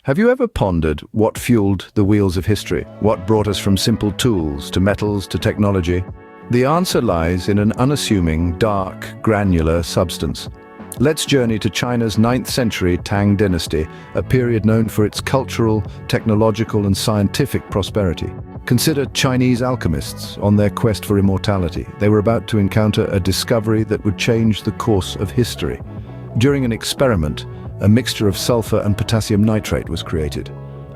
Have you ever pondered what fueled the wheels of history? What brought us from simple tools to metals to technology? The answer lies in an unassuming, dark, granular substance. Let's journey to China's 9th century Tang dynasty, a period known for its cultural, technological, and scientific prosperity. Consider Chinese alchemists on their quest for immortality. They were about to encounter a discovery that would change the course of history. During an experiment, a mixture of sulfur and potassium nitrate was created.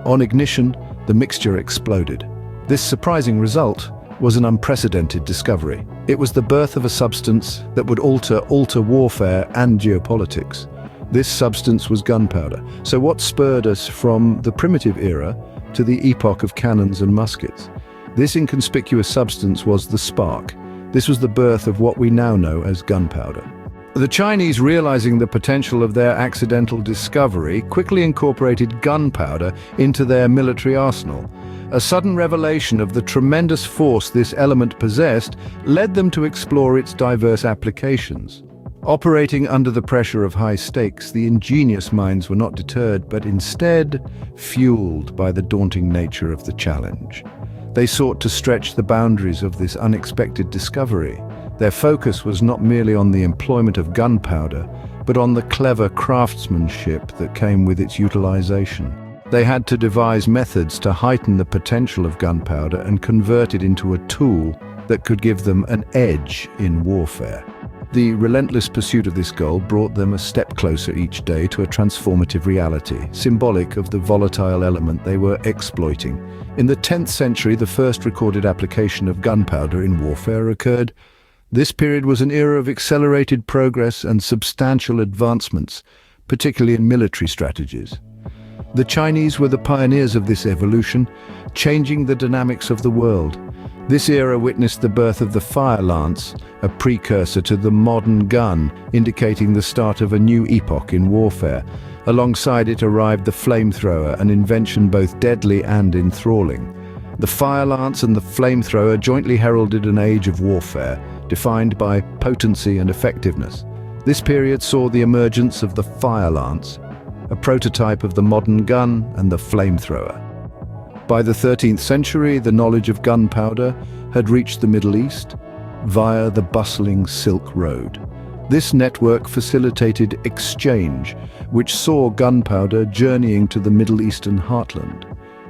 On ignition, the mixture exploded. This surprising result was an unprecedented discovery. It was the birth of a substance that would alter warfare and geopolitics. This substance was gunpowder. So what spurred us from the primitive era to the epoch of cannons and muskets? This inconspicuous substance was the spark. This was the birth of what we now know as gunpowder. The Chinese, realizing the potential of their accidental discovery, quickly incorporated gunpowder into their military arsenal. A sudden revelation of the tremendous force this element possessed led them to explore its diverse applications. Operating under the pressure of high stakes, the ingenious minds were not deterred, but instead fueled by the daunting nature of the challenge. They sought to stretch the boundaries of this unexpected discovery. Their focus was not merely on the employment of gunpowder, but on the clever craftsmanship that came with its utilization. They had to devise methods to heighten the potential of gunpowder and convert it into a tool that could give them an edge in warfare. The relentless pursuit of this goal brought them a step closer each day to a transformative reality, symbolic of the volatile element they were exploiting. In the 10th century, the first recorded application of gunpowder in warfare occurred. This period was an era of accelerated progress and substantial advancements, particularly in military strategies. The Chinese were the pioneers of this evolution, changing the dynamics of the world. This era witnessed the birth of the fire lance, a precursor to the modern gun, indicating the start of a new epoch in warfare. Alongside it arrived the flamethrower, an invention both deadly and enthralling. The fire lance and the flamethrower jointly heralded an age of warfare, defined by potency and effectiveness. This period saw the emergence of the fire lance, a prototype of the modern gun and the flamethrower. By the 13th century, the knowledge of gunpowder had reached the Middle East via the bustling Silk Road. This network facilitated exchange, which saw gunpowder journeying to the Middle Eastern heartland.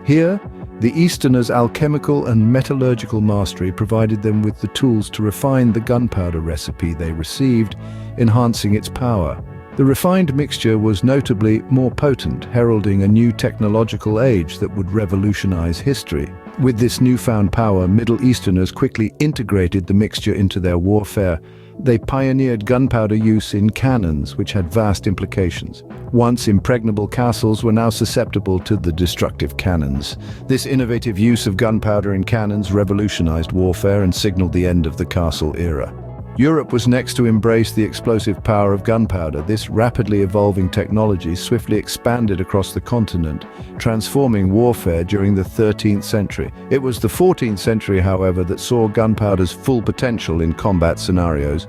Here, the Easterners' alchemical and metallurgical mastery provided them with the tools to refine the gunpowder recipe they received, enhancing its power. The refined mixture was notably more potent, heralding a new technological age that would revolutionize history. With this newfound power, Middle Easterners quickly integrated the mixture into their warfare. They pioneered gunpowder use in cannons, which had vast implications. Once impregnable castles were now susceptible to the destructive cannons. This innovative use of gunpowder in cannons revolutionized warfare and signaled the end of the castle era. Europe was next to embrace the explosive power of gunpowder. This rapidly evolving technology swiftly expanded across the continent, transforming warfare during the 13th century. It was the 14th century, however, that saw gunpowder's full potential in combat scenarios.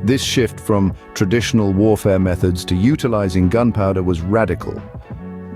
This shift from traditional warfare methods to utilizing gunpowder was radical.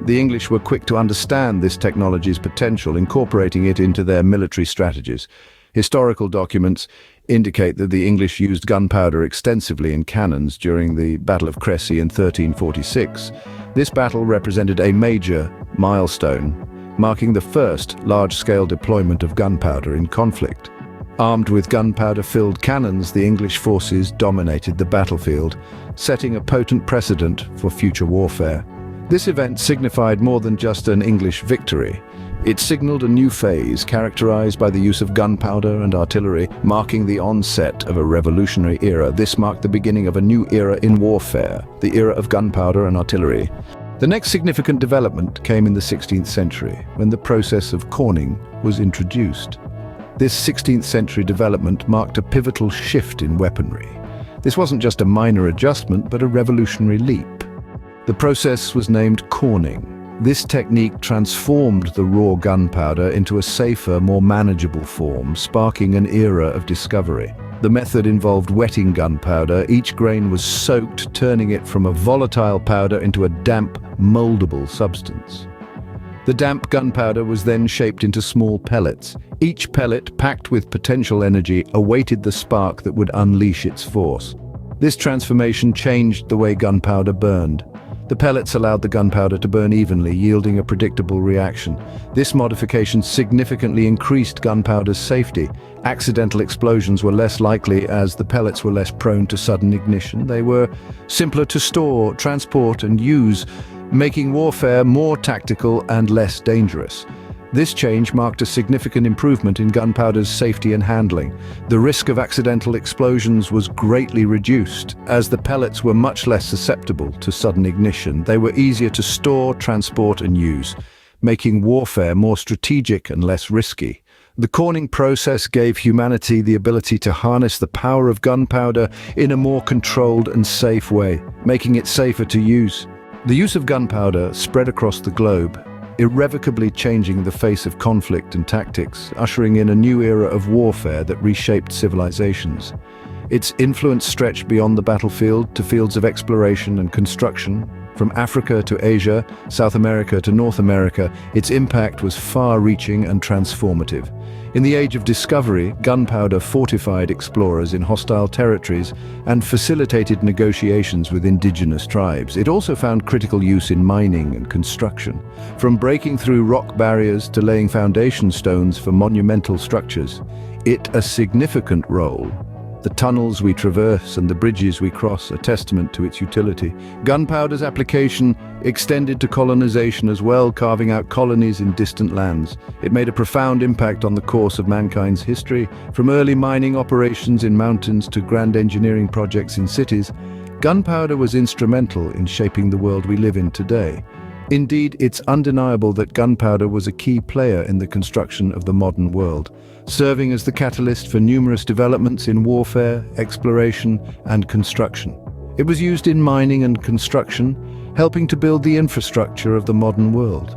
The English were quick to understand this technology's potential, incorporating it into their military strategies. Historical documents indicate that the English used gunpowder extensively in cannons during the Battle of Crecy in 1346. This battle represented a major milestone, marking the first large-scale deployment of gunpowder in conflict. Armed with gunpowder-filled cannons, the English forces dominated the battlefield, setting a potent precedent for future warfare. This event signified more than just an English victory. It signaled a new phase characterized by the use of gunpowder and artillery, marking the onset of a revolutionary era. This marked the beginning of a new era in warfare, the era of gunpowder and artillery. The next significant development came in the 16th century, when the process of corning was introduced. This 16th century development marked a pivotal shift in weaponry. This wasn't just a minor adjustment, but a revolutionary leap. The process was named corning. This technique transformed the raw gunpowder into a safer, more manageable form, sparking an era of discovery. The method involved wetting gunpowder. Each grain was soaked, turning it from a volatile powder into a damp, moldable substance. The damp gunpowder was then shaped into small pellets. Each pellet, packed with potential energy, awaited the spark that would unleash its force. This transformation changed the way gunpowder burned. The pellets allowed the gunpowder to burn evenly, yielding a predictable reaction. This modification significantly increased gunpowder's safety. Accidental explosions were less likely as the pellets were less prone to sudden ignition. They were simpler to store, transport, and use, making warfare more tactical and less dangerous. This change marked a significant improvement in gunpowder's safety and handling. The risk of accidental explosions was greatly reduced, as the pellets were much less susceptible to sudden ignition. They were easier to store, transport, and use, making warfare more strategic and less risky. The corning process gave humanity the ability to harness the power of gunpowder in a more controlled and safe way, making it safer to use. The use of gunpowder spread across the globe, irrevocably changing the face of conflict and tactics, ushering in a new era of warfare that reshaped civilizations. Its influence stretched beyond the battlefield to fields of exploration and construction. From Africa to Asia, South America to North America, its impact was far-reaching and transformative. In the age of discovery, gunpowder fortified explorers in hostile territories and facilitated negotiations with indigenous tribes. It also found critical use in mining and construction, from breaking through rock barriers to laying foundation stones for monumental structures. It a significant role. The tunnels we traverse and the bridges we cross are testament to its utility. Gunpowder's application extended to colonization as well, carving out colonies in distant lands. It made a profound impact on the course of mankind's history, from early mining operations in mountains to grand engineering projects in cities. Gunpowder was instrumental in shaping the world we live in today. Indeed, it's undeniable that gunpowder was a key player in the construction of the modern world, serving as the catalyst for numerous developments in warfare, exploration, and construction. It was used in mining and construction, helping to build the infrastructure of the modern world.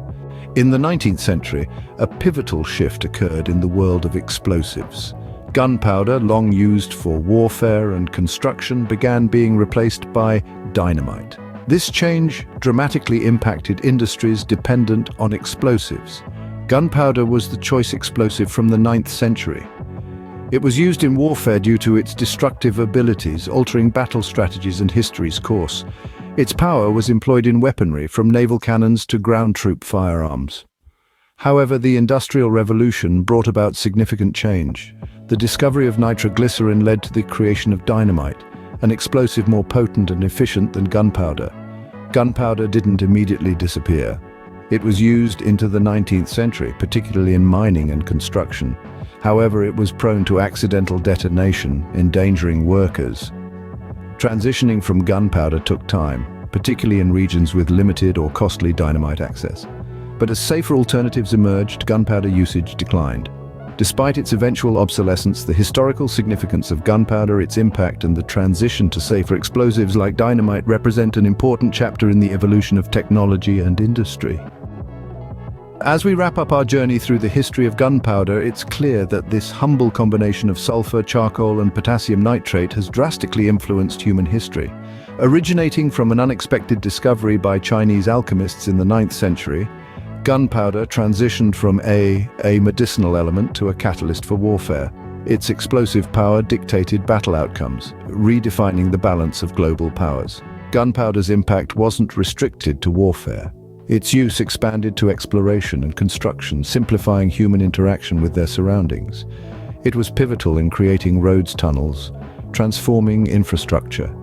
In the 19th century, a pivotal shift occurred in the world of explosives. Gunpowder, long used for warfare and construction, began being replaced by dynamite. This change dramatically impacted industries dependent on explosives. Gunpowder was the choice explosive from the 9th century. It was used in warfare due to its destructive abilities, altering battle strategies and history's course. Its power was employed in weaponry, from naval cannons to ground troop firearms. However, the Industrial Revolution brought about significant change. The discovery of nitroglycerin led to the creation of dynamite, an explosive more potent and efficient than gunpowder. Gunpowder didn't immediately disappear. It was used into the 19th century, particularly in mining and construction. However, it was prone to accidental detonation, endangering workers. Transitioning from gunpowder took time, particularly in regions with limited or costly dynamite access. But as safer alternatives emerged, gunpowder usage declined. Despite its eventual obsolescence, the historical significance of gunpowder, its impact, and the transition to safer explosives like dynamite represent an important chapter in the evolution of technology and industry. As we wrap up our journey through the history of gunpowder, it's clear that this humble combination of sulfur, charcoal, and potassium nitrate has drastically influenced human history. Originating from an unexpected discovery by Chinese alchemists in the 9th century, gunpowder transitioned from a medicinal element to a catalyst for warfare. Its explosive power dictated battle outcomes, redefining the balance of global powers. Gunpowder's impact wasn't restricted to warfare. Its use expanded to exploration and construction, simplifying human interaction with their surroundings. It was pivotal in creating roads, tunnels, transforming infrastructure.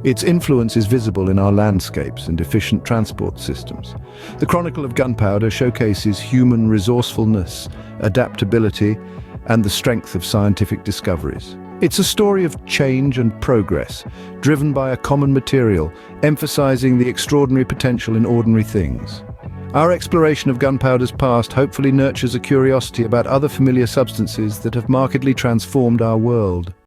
Its influence is visible in our landscapes and efficient transport systems. The Chronicle of Gunpowder showcases human resourcefulness, adaptability, and the strength of scientific discoveries. It's a story of change and progress, driven by a common material, emphasizing the extraordinary potential in ordinary things. Our exploration of gunpowder's past hopefully nurtures a curiosity about other familiar substances that have markedly transformed our world.